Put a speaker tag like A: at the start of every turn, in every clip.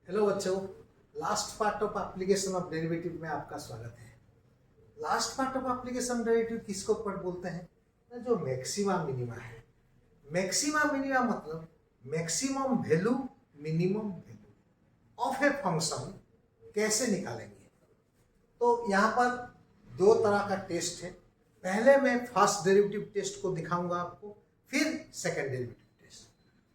A: Hello बच्चों, last part of application of derivative में आपका स्वागत है। Last part of application derivative किसको पर बोलते हैं? जो मैक्सिमा मिनिमा है। मैक्सिमा मिनिमा मतलब maximum value minimum value of a function कैसे निकालेंगे। तो यहाँ पर दो तरह का टेस्ट है। पहले मैं फर्स्ट डेरिवेटिव टेस्ट को दिखाऊंगा आपको, फिर second derivative test.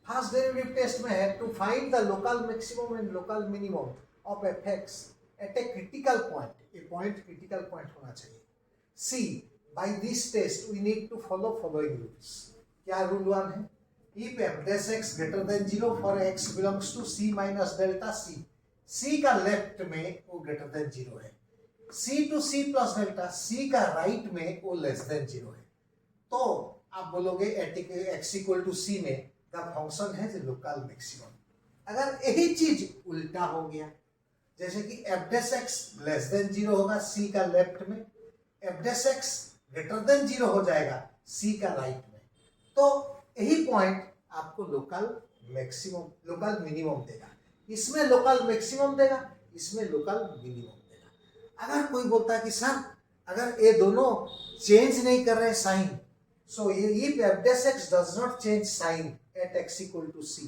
A: First derivative test में है to find the local maximum and local minimum of F X at a critical point. ये पॉइंट क्रिटिकल पॉइंट होना चाहिए। See by this test we need to follow following rules. क्या rule one है? If F dash X greater than 0 for X belongs to C minus delta C. C का left में वो greater than 0 है, C to C plus delta C का right में वो less than 0 है। तो आप बोलोगे एट एक्स इक्वल टू सी में द फंक्शन है जो लोकल मैक्सिमम। अगर यही चीज उल्टा हो गया, जैसे कि F dash X less than 0 होगा सी का लेफ्ट में, F dash X greater than 0 हो जाएगा सी का राइट में, तो यही पॉइंट आपको लोकल मैक्सिमम लोकल मिनिमम देगा। इसमें लोकल मैक्सिमम देगा, इसमें लोकल मिनिमम देगा। अगर कोई बोलता है कि सर अगर ये दोनों चेंज नहीं कर रहे sign, so if F dash X does not change sign at X equal to C,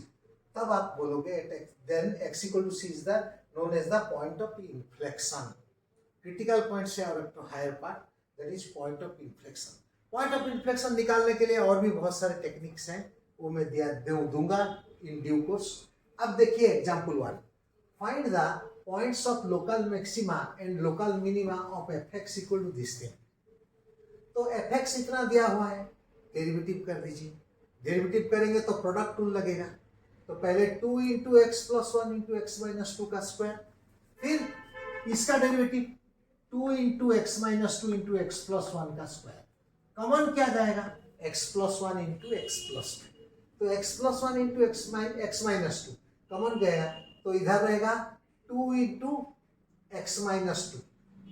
A: तब आप बोलोगे then X equal to C is the known as the point of inflection. Critical point से और to higher part, that is point of inflection. Point of inflection निकालने के लिए और भी बहुत सारे टेक्निक्स हैं, वो मैं दूंगा इन ड्यू कोर्स। अब देखिए example one, find the points of local maxima and local minima of F X equal to this thing. तो एफ एक्स इतना दिया हुआ है, डेरिवेटिव कर दीजिए। डेरिवेटिव करेंगे तो प्रोडक्ट रूल लगेगा। तो पहले 2 into x plus 1 into x minus 2 का स्क्वायर, फिर इसका derivative 2 into x minus 2 into x plus 1 का स्क्वायर। कॉमन क्या जाएगा? X plus 1 into x plus 2। तो x plus 1 into x minus 2 common गया, तो इधर रहेगा 2 इंटू एक्स माइनस 2।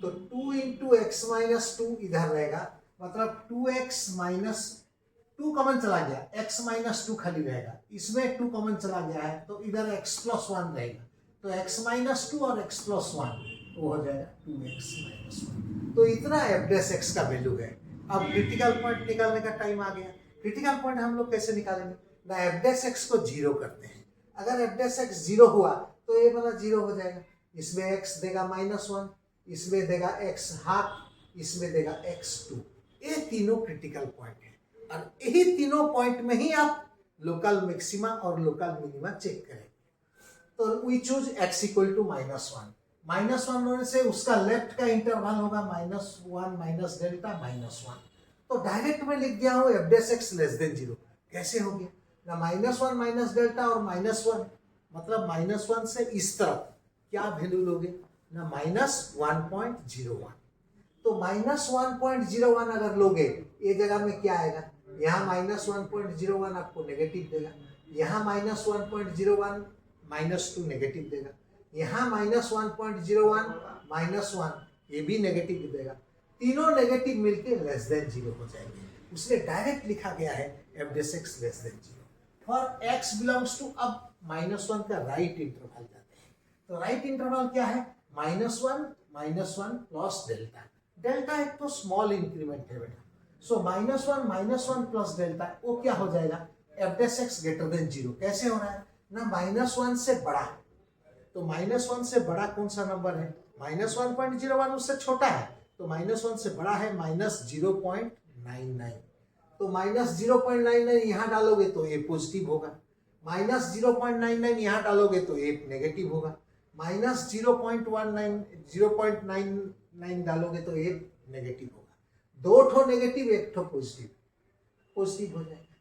A: तो 2 इंटू एक्स माइनस 2 इधर रहेगा, मतलब 2x माइनस 2 कॉमन चला गया, x माइनस 2 खाली रहेगा। इसमें 2 कॉमन चला गया है, तो इधर x प्लस 1 रहेगा। तो x माइनस 2 और x प्लस 1 वो हो जाएगा 2x माइनस 1। तो इतना एफ डैश एक्स का वैल्यू है। अब क्रिटिकल पॉइंट निकालने का टाइम आ गया। क्रिटिकल पॉइंट हम लोग कैसे निकालेंगे ना? एफ डैश एक्स को 0 करते हैं। अगर एफ डैश एक्स 0 हुआ तो ये वाला 0 हो जाएगा। इसमें x देगा -1, इसमें देगा x हाफ, इसमें देगा x2। ये तीनों क्रिटिकल पॉइंट है, और यही तीनों पॉइंट में ही आप लोकल मैक्सिमा और लोकल मिनिमा चेक करेंगे। तो we choose x equal to -1। -1 होने से उसका लेफ्ट का इंटरवल होगा -1 माइनस डेल्टा -1। तो डायरेक्ट में लिख दिया हूँ F dash X less than 0। कैसे हो गया ना? -1 माइनस डेल्टा और -1, मतलब -1 से इस तरफ क्या वैल्यू लोगे ना? -1.01। तो -1.01 अगर लोगे, ये जगह में क्या आएगा? यहाँ -1.01 आपको नेगेटिव देगा, यहाँ -1.01 -2 नेगेटिव देगा, यहाँ -1.01 -1 ये भी नेगेटिव देगा। तीनों नेगेटिव मिलके लेस देन 0 हो जाएंगे। उसने डायरेक्ट लिखा गया है F dash X less than 0 for X belongs to. अब -1 का राइट इंटरवल जाते हैं। तो राइट इंटरवल क्या है? -1 प्लस डेल्टा। डेल्टा एक तो स्मॉल इंक्रीमेंट है बेटा, सो -1 प्लस डेल्टा वो क्या हो जाएगा? F dash X greater than 0। कैसे हो रहा है ना? -1 से बड़ा। तो -1 से बड़ा कौन सा नंबर है? -1.01 उससे छोटा है, तो -1 से बड़ा है -0.99। तो -0.99 यहाँ डालोगे तो ये पॉजिटिव होगा, -0.99 यहाँ डालोगे तो ये नेगेटिव होगा, -0.99 डालोगे तो ये नेगेटिव होगा। 2 ठो नेगेटिव 1 ठो पॉजिटिव, पॉजिटिव हो जाएगा।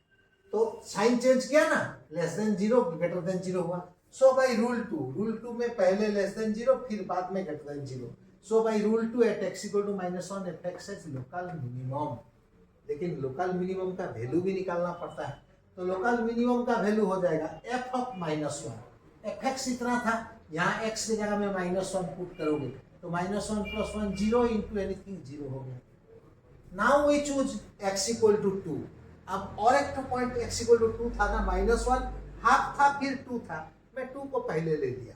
A: तो साइन चेंज किया ना, लेस देन 0 ग्रेटर देन 0 हुआ। सो बाई रूल 2 में पहले लेस देन 0 फिर बाद में greater than 0। So by rule 2 at X equal to -1 F X is local minimum. लेकिन लोकल मिनिमम का वैल्यू भी निकालना पड़ता है। तो लोकल मिनिमम का वैल्यू हो जाएगा f ऑफ -1। एफ एक्स इतना था, यहाँ x की जगह में -1 पुट करोगे तो -1 प्लस 1 0 इंटू एनीथिंग 0 हो गया। Now we choose x equal to 2। अब और एक पॉइंट x इक्वल टू 2 था ना, -1 हाफ था फिर 2 था, मैं 2 को पहले ले लिया।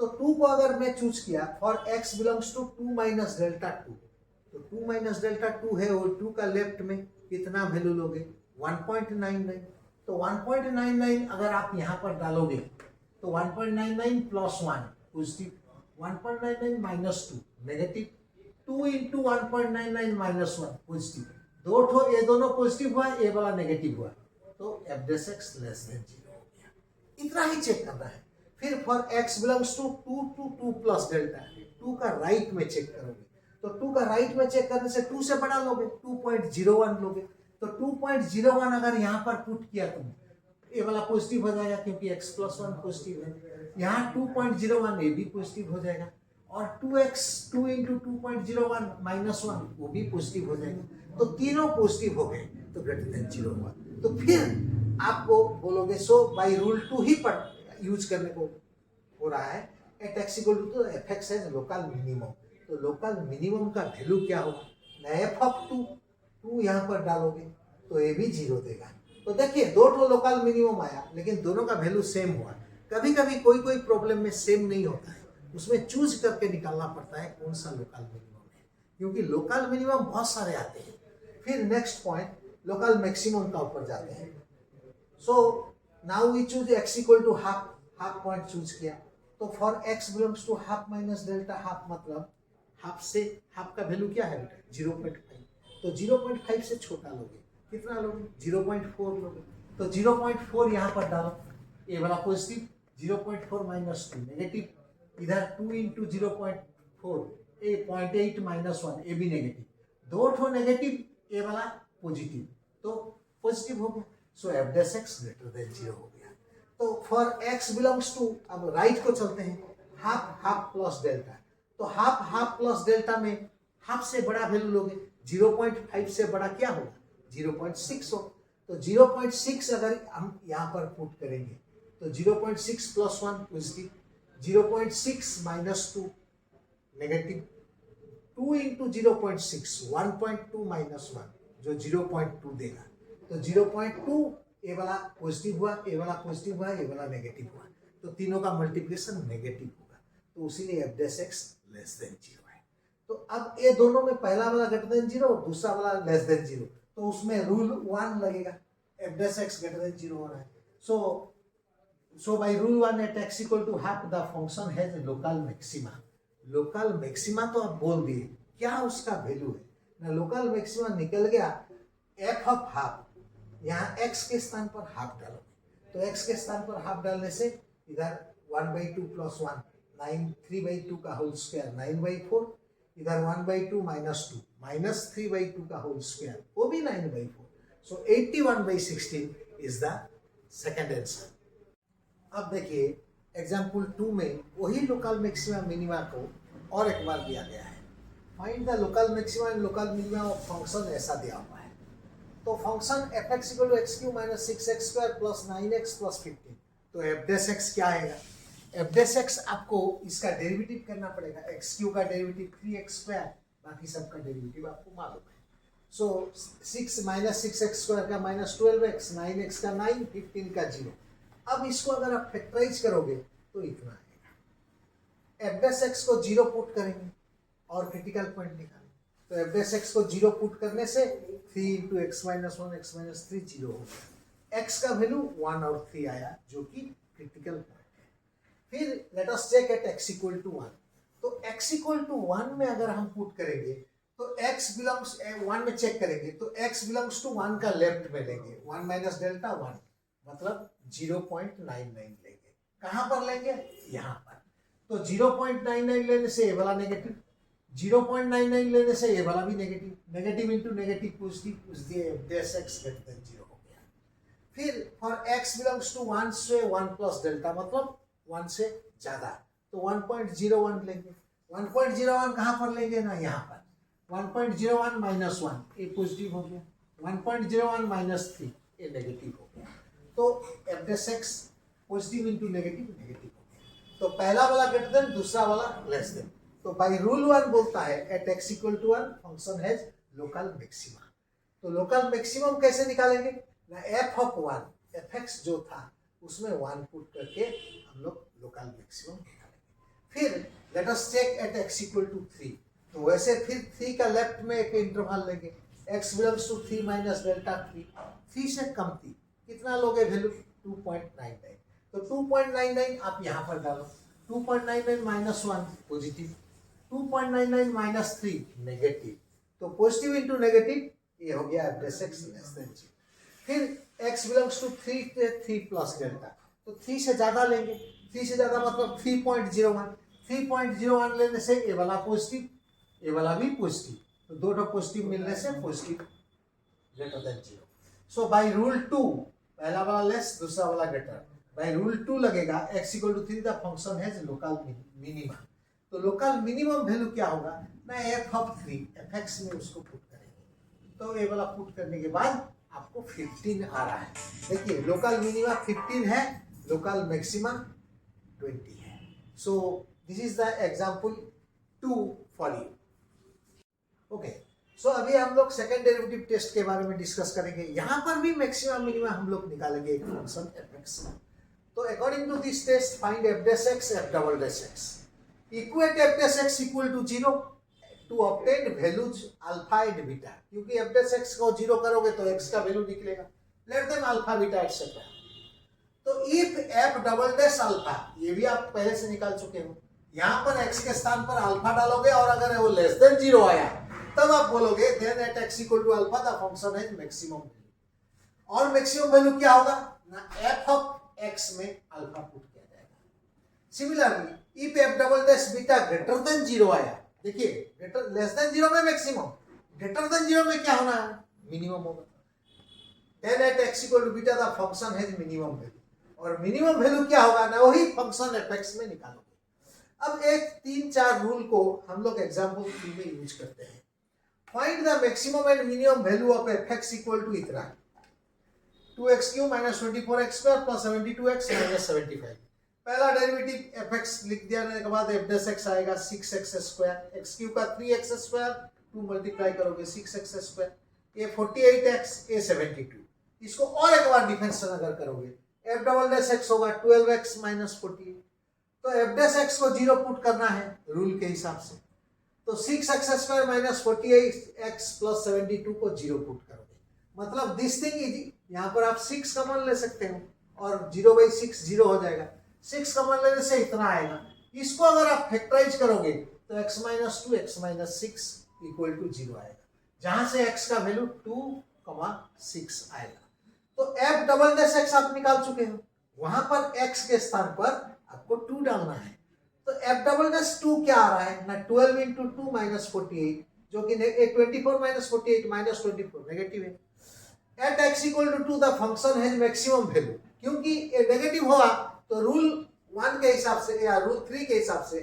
A: तो 2 को अगर मैं चूज किया for x belongs to 2 minus delta 2, तो 2 माइनस डेल्टा 2 है और 2 का लेफ्ट में कितना वैल्यू लोगे 1.99, तो 1.99 अगर आप यहाँ पर डालोगे तो 1.99 plus 1 positive, 1.99 minus 2 negative, 2 into 1.99 minus 1 positive, ये दोनों पॉजिटिव हुआ, ये वाला नेगेटिव हुआ, तो f dash x less than 0 हो गया। इतना ही चेक करना है। फिर for x belongs to 2 to 2 plus delta, 2 का राइट में चेक करोगे, तो 2 का राइट में चेक करने से 2 से बड़ा लोगे 2.01 लोगे, तो 2.01 अगर यहाँ पर पुट किया तुम, ये वाला पॉजिटिव हो जाएगा क्योंकि x प्लस 1 पॉजिटिव है, यहाँ 2.01 ये भी पॉजिटिव हो जाएगा, और 2x 2 इंटू 2.01 माइनस 1 वो भी पॉजिटिव हो जाएगा, तो तीनों पॉजिटिव हो गए तो ग्रेटर देन 0 हुआ। तो फिर आपको बोलोगे सो बाय रूल 2 ही पर यूज करने को हो रहा है, एट x इक्वल टू तो एफ एक्स है लोकल मिनिमम, तो लोकल मिनिमम का वैल्यू क्या होगा ना एफ ऑफ 2 यहाँ पर डालोगे तो ये भी 0 देगा। तो देखिए दो लोकल मिनिमम आया लेकिन दोनों का वैल्यू सेम हुआ। कभी कभी कोई प्रॉब्लम में सेम नहीं होता है, उसमें चूज करके निकालना पड़ता है कौन सा लोकल मिनिमम है, क्योंकि लोकल मिनिमम बहुत सारे आते हैं। फिर नेक्स्ट पॉइंट लोकल मैक्सिमम का ऊपर जाते हैं। So now we choose x equal to half point choose किया, तो for x belongs to half minus delta half, मतलब हाफ से हाफ का वैल्यू क्या है बेटा 0.5, तो 0.5 से छोटा लोगे कितना लोगे 0.4 लोगे, तो 0.4 यहाँ पर डालो, ये वाला पॉजिटिव 0.4 माइनस 2 नेगेटिव, इधर 2 इंटू 0.4 ये 0.8 माइनस 1 ये भी नेगेटिव, दो नेगेटिव ये वाला पॉजिटिव, तो पॉजिटिव हो गया। So F dash X greater than 0 हो गया। तो फॉर x बिलोंग्स टू, अब राइट को चलते हैं, हाफ प्लस डेल्टा, तो हाफ प्लस डेल्टा में हाफ से बड़ा वैल्यू लोगे 0.5 से बड़ा क्या होगा 0.6 हो, तो 0.6 अगर हम यहाँ पर पुट करेंगे तो 0.6 plus 1 positive, 0.6 minus 2 negative, 2 into 0.6 1.2 minus 1 जो 0.2 देगा, तो 0.2 ये वाला पॉजिटिव हुआ, ये वाला पॉजिटिव हुआ, ये वाला नेगेटिव हुआ, तो तीनों का मल्टीप्लिकेशन नेगेटिव होगा, तो उसीलिए F dash X less than 0 है। तो अब ये दोनों में पहला वाला ग्रेटर देन 0 दूसरा वाला लेस देन 0, तो उसमें रूल 1 लगेगा, F dash X greater than 0 हो रहा है। So by rule 1 at x equal to half the function has local maxima. Local maxima तो आप बोल दिए, क्या उसका वैल्यू है ना, लोकल मैक्सिमा निकल गया एफ ऑफ हाफ, यहाँ x के स्थान पर हाफ डालोगे, तो x के स्थान पर हाफ डालने से इधर 1/2 प्लस 1 9 3/2 का होल स्क्वायर 9/4, इधर 1/2 माइनस 2 माइनस 3/2 का होल स्क्वायर वो भी 9/4, सो 81/16 इज द सेकंड आंसर। अब देखिए एग्जाम्पल 2 में वही लोकल मैक्सिमा मिनिमा को और एक बार दिया गया है, find the local maxima and local minima of function, ऐसा दिया हुआ है। तो function F X equal to X cube minus 6x square plus 9x plus 15, तो एफ डैश एक्स क्या आएगा, एफ डैश एक्स आपको इसका डेरिवेटिव करना पड़ेगा, एक्स क्यू का डेरिवेटिव 3x स्क्वायर, बाकी सबका डेरिवेटिव आपको मालूम है। सो 6 माइनस 6x स्क्वायर का माइनस 12x, 9x का 9, 15 का 0। अब इसको अगर आप फैक्टराइज करोगे तो इतना आएगा। एफ डैश एक्स को 0 पुट करेंगे और क्रिटिकल पॉइंट निकालेंगे, तो एफ डैश एक्स को 0 पुट करने से 3 into x minus 1 x minus 3 0 हो गया, एक्स का वैल्यू 1 और 3 आया जो कि क्रिटिकल पॉइंट है। फिर let us check at x equal to 1, तो x इक्वल टू 1 में अगर हम पुट करेंगे तो x बिलोंग्स 1 में चेक करेंगे तो x बिलोंग्स टू 1 का लेफ्ट में लेंगे, 1 माइनस डेल्टा 1 मतलब 0.99 लेंगे, कहाँ पर लेंगे यहाँ पर, तो 0.99 लेने से ये वाला नेगेटिव, 0.99 लेने से ये वाला भी negative, negative into negative positive, इसलिए डैश एक्स ग्रेटर देन 0 हो गया। फिर फॉर x बिलोंग्स टू 1 से 1 प्लस डेल्टा मतलब 1 से ज्यादा, तो 1.01 लेंगे, 1.01 कहाँ पर लेंगे ना यहाँ पर, 1.01 माइनस 1 ये पॉजिटिव हो गया, 1.01 माइनस 3 ये नेगेटिव हो गया, तो F dash X positive into negative negative हो गया। तो पहला वाला ग्रेटर देन, दूसरा वाला लेस देन, तो बाय रूल 1 बोलता है at x equal to 1 function has local maxima. तो लोकल मैक्सिमम कैसे निकालेंगे ना, एफ ऑफ 1 एफ एक्स जो था उसमें 1 पुट करके हम लोग लोकल मैक्सिमम निकालेंगे। फिर let us check at x equal to 3, तो वैसे फिर 3 का लेफ्ट में एक इंटरवल लेंगे, x belongs to 3 minus delta 3 से कम थी, कितना लोगे वैल्यू 2.99, तो 2.99 आप यहाँ पर डालो, 2.99 माइनस 1 पॉजिटिव, 2.99 माइनस 3 नेगेटिव, तो पॉजिटिव इंटू नेगेटिव ये हो गया एवरेज x लेस देन 0। फिर x belongs to 3 plus delta, तो 3 से ज्यादा लेंगे, 3 से ज्यादा मतलब 3.01, 3.01 लेने से ये वाला पॉजिटिव, ये वाला भी पॉजिटिव, तो दो पॉजिटिव मिलने से positive greater than 0। So by rule 2, पहला वाला लेस, दूसरा वाला ग्रेटर, बाय रूल 2 लगेगा x equal to 3 the function has local minima, तो लोकल मिनिमम वैल्यू क्या होगा ना, f ऑफ 3 fx में उसको पुट करेंगे, तो ये वाला पुट करने के बाद आपको 15 आ रहा है। देखिए लोकल मिनिमा 15 है, लोकल मैक्सिमा 20 है। So this is the example 2 for you. Okay, so अभी हम लोग सेकंड डेरिवेटिव टेस्ट के बारे में डिस्कस करेंगे। यहाँ पर भी मैक्सिमा मिनिमा हम लोग निकालेंगे एक फंक्शन fx का। तो according to this test find f dash x, f double dash x, equate f dash x equal to 0 to obtain values alpha and beta, क्योंकि f dash x को 0 करोगे तो x का वैल्यू निकलेगा, let them alpha beta etcetera. तो if f double dash alpha, ये भी आप पहले से निकाल चुके हो, यहाँ पर x के स्थान पर अल्फा डालोगे और अगर वो लेस देन 0 आया तब आप बोलोगे then at x equal to alpha the function has maximum value, और मैक्सिमम वैल्यू क्या होगा ना, f ऑफ x में अल्फा पुट किया जाएगा। Similarly if f double dash beta greater than 0 आया, देखिए ग्रेटर लेस देन 0 में मैक्सिमम, ग्रेटर देन 0 में क्या होना है, मिनिमम होगा, then at x equal to beta the function has minimum value, और मिनिमम वैल्यू क्या होगा ना, वही फंक्शन fx में निकालोगे। अब एक 3-4 रूल को हम लोग एग्जांपल 3 में यूज करते हैं। Find the maximum and minimum value of fx equal to इतना 2x cube minus 24x square plus 72x minus 75। पहला डेरिवेटिव fx लिख दिया के बाद f dash x आएगा 6x स्क्वायर, x क्यूब का 3x स्क्वायर 2 मल्टीप्लाई करोगे 6x स्क्वायर, ये 48x, ये 72। इसको और एक बार डिफरेंशिएशन अगर करोगे f डबल डैश x होगा 12x माइनस 48, तो f dash x को 0 पुट करना है रूल के हिसाब से, तो 6x square minus 48x plus 72 को 0 पुट करोगे, मतलब दिस थिंग इज, यहाँ पर आप 6 कॉमन ले सकते हो और 0/6 0 हो जाएगा, 6 कॉमन लेने से इतना आएगा। इसको अगर आप फैक्टराइज करोगे तो x minus 2 x minus 6 equal to 0 आएगा, जहां से x का वैल्यू 2,6 आएगा। तो f डबल डैश x आप निकाल चुके हो, वहां पर x के स्थान पर आपको 2 डालना है, तो f डबल डैश 2 क्या आ रहा है ना, 12 इंटू 2 माइनस 48, जो कि 24 माइनस 48 माइनस 24 नेगेटिव है। At x equal to 2 the function has maximum value, क्योंकि ये नेगेटिव होगा तो रूल 1 के हिसाब से या रूल 3 के हिसाब से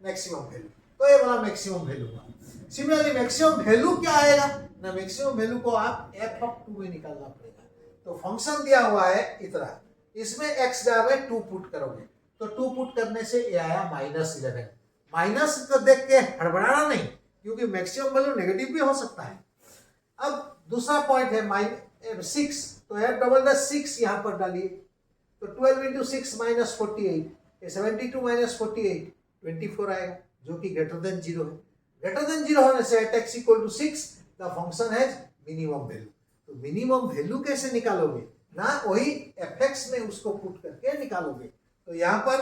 A: मैक्सिमम वैल्यू, तो ये वाला मैक्सिमम वैल्यू हुआ। सिमिलरली मैक्सिमम वैल्यू क्या आएगा ना, मैक्सिमम वैल्यू को आप f ऑफ 2 में निकालना पड़ेगा, तो फंक्शन दिया हुआ है इतना, इसमें x जाएगा 2 पुट करोगे, तो 2 पुट करने से ये आया -11। माइनस को देख के हड़बड़ाना नहीं, क्योंकि मैक्सिमम वैल्यू नेगेटिव भी हो सकता है। अब दूसरा पॉइंट है 6, तो f डबल डैश 6 यहाँ पर डालिए, तो 12 इंटू 6 माइनस 48, 72 माइनस 48 24 आएगा, जो कि ग्रेटर देन 0 है। ग्रेटर देन 0 होने से at x equal to 6 the function has minimum value, तो मिनिमम वैल्यू कैसे निकालोगे ना, वही fx में उसको पुट करके निकालोगे, तो यहाँ पर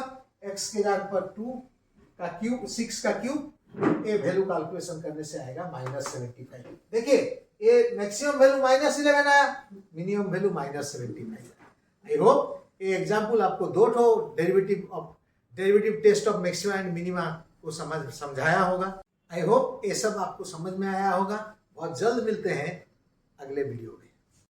A: x के जगह पर 2 का क्यूब 6 का क्यूब, ये वैल्यू कैलकुलेशन करने से आएगा -75। देखिए ये मैक्सिमम वैल्यू -11 आया, मिनिमम वैल्यू -75। आई होप ये एग्जांपल आपको 2 derivative test of maxima and minima को समझाया होगा। आई होप ये सब आपको समझ में आया होगा। बहुत जल्द मिलते हैं अगले वीडियो में।